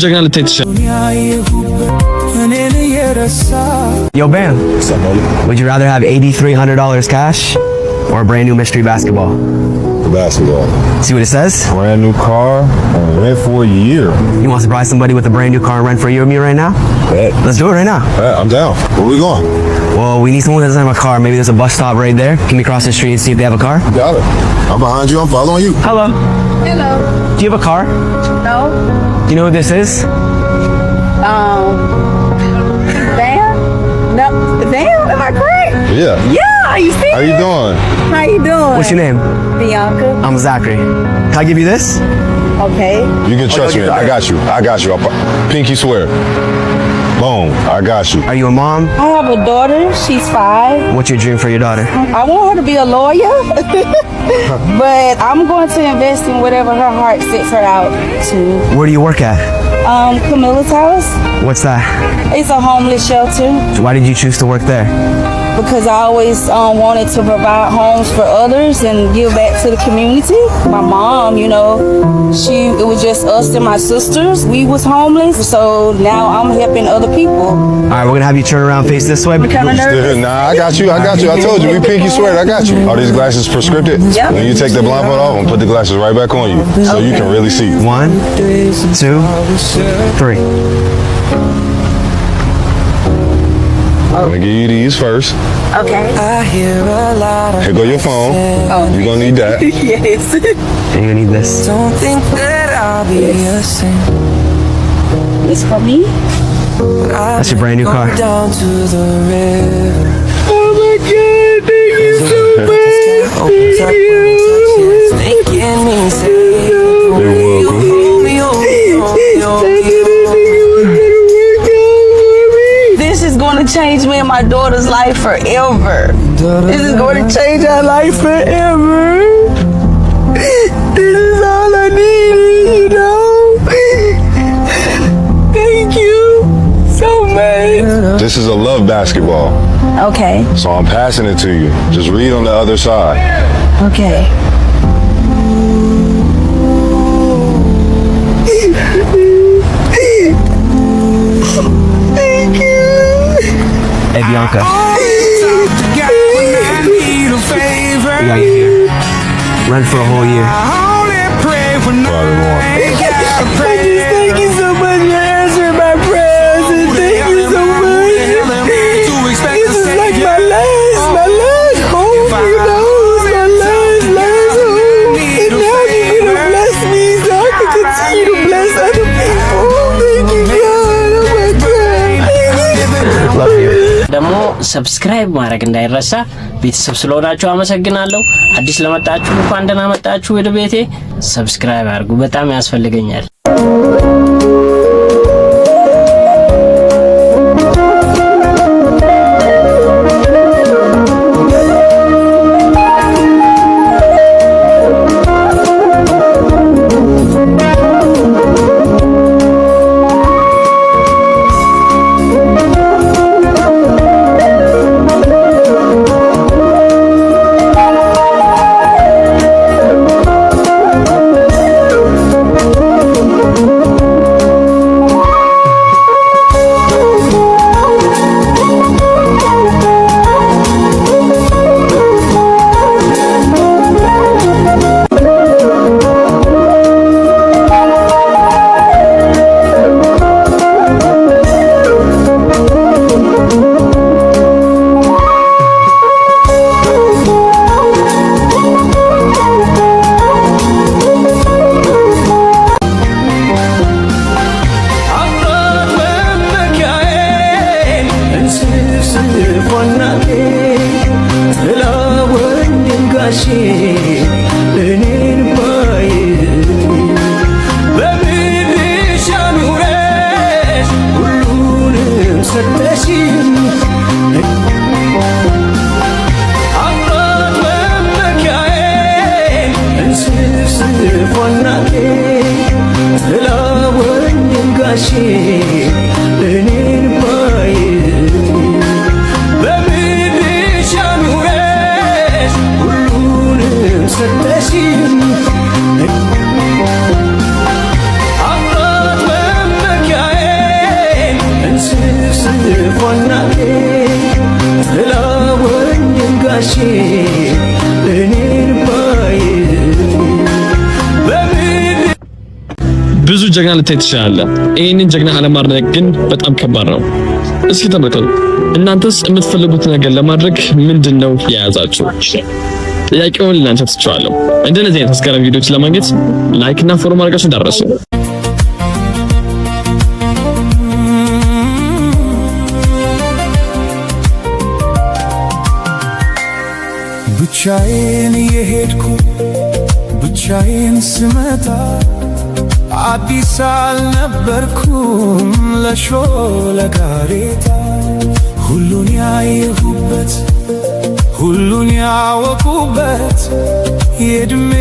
ጀግና ልታይ ትችላለህ። Yo, Bam. What's up, buddy? Would you rather have $8,300 cash or a brand new mystery basketball? The basketball. See what it says? Brand new car, rent for a year. You want to surprise somebody with a brand new car and rent for you and me right now? Bet. Let's do it right now. I'm down. Where we going? Well, we need someone that doesn't have a car. Maybe there's a bus stop right there. Can we cross the street and see if they have a car? Got it. I'm behind you. I'm following you. Hello. Hello. Do you have a car? No. Do you know who this is? Van? No. Van? Am I correct? Yeah. Yeah. Are you serious? How you doing? How you doing? What's your name? Bianca. I'm Zachary. Can I give you this? Okay. You can trust me. I got you. I got you. Pinky swear. Boom. I got you. Are you a mom? I have a daughter. She's 5. What's your dream for your daughter? I want her to be a lawyer. But I'm going to invest in whatever her heart sets her out to. Where do you work at? Camilla's house. What's that? It's a homeless shelter. Why did you choose to work there? Because I always wanted to provide homes for others and give back to the community. My mom, you know, it was just us and my sisters. We was homeless, so now I'm helping other people. All right, we're gonna have you turn around, face this way. I'm kind of nervous. Nah, I got you. I got you. I told you. We pinky swear. I got you. Are these glasses prescriptive? Yep. When you take the blindfold off and put the glasses right back on you, so you can really see. 1, 2, 3. I'm gonna give you these first. Okay. Here go your phone. You're gonna need that. Yes. And you're gonna need this. Don't think that I'll be a saint. It's for me. That's your brand new car. Down to the river. Oh my God! Thank you so much. Opens up when you touch it. It's making me say, You're welcome. hold me, hold me, hold me, hold me. This is going to change me and my daughter's life forever. This is going to change our life forever. This is all I needed, you know. Thank you so much. This is a love basketball, Okay. so I'm passing it to you. Just read on the other side. Okay. Thank you. Hey, Bianca. We got you here. Rent for a whole year. Probably more. Thank you so much for answering my prayers, and thank you so much. This is like my last home, you know. It's my last home. And now you're gonna bless me so I can continue to bless other people. Thank you, God. Oh my God. Love you. ደግሞ ሰብስክራይብ ማድረግ እንዳይረሳ። ቤተሰብ ስለሆናችሁ አመሰግናለሁ። አዲስ ለመጣችሁ እንኳን ደህና መጣችሁ ወደ ቤቴ። ሰብስክራይብ አድርጉ፣ በጣም ያስፈልገኛል። እናቴ ጥላወኝ ጋሼ እኔን ባይ ብዙ ጀግና ልታይ ትችላለህ። ይህንን ጀግና አለማድነቅ ግን በጣም ከባድ ነው። እስኪ ተመልከቱ። እናንተስ የምትፈልጉት ነገር ለማድረግ ምንድነው የያዛችሁ? ጥያቄውን ለእናንተ ትቼዋለሁ። እንደነዚህ አይነት አስገራሚ ቪዲዮዎች ለማግኘት ላይክ እና ፎሎ ማድረጋችሁን እንዳትረሱ። ብቻዬን የሄድኩ ብቻዬን ስመጣ አዲስ አልነበርኩም ለሾለ ጋሬጣ ሁሉን ያየሁበት ሁሉን ያወቁበት የእድሜ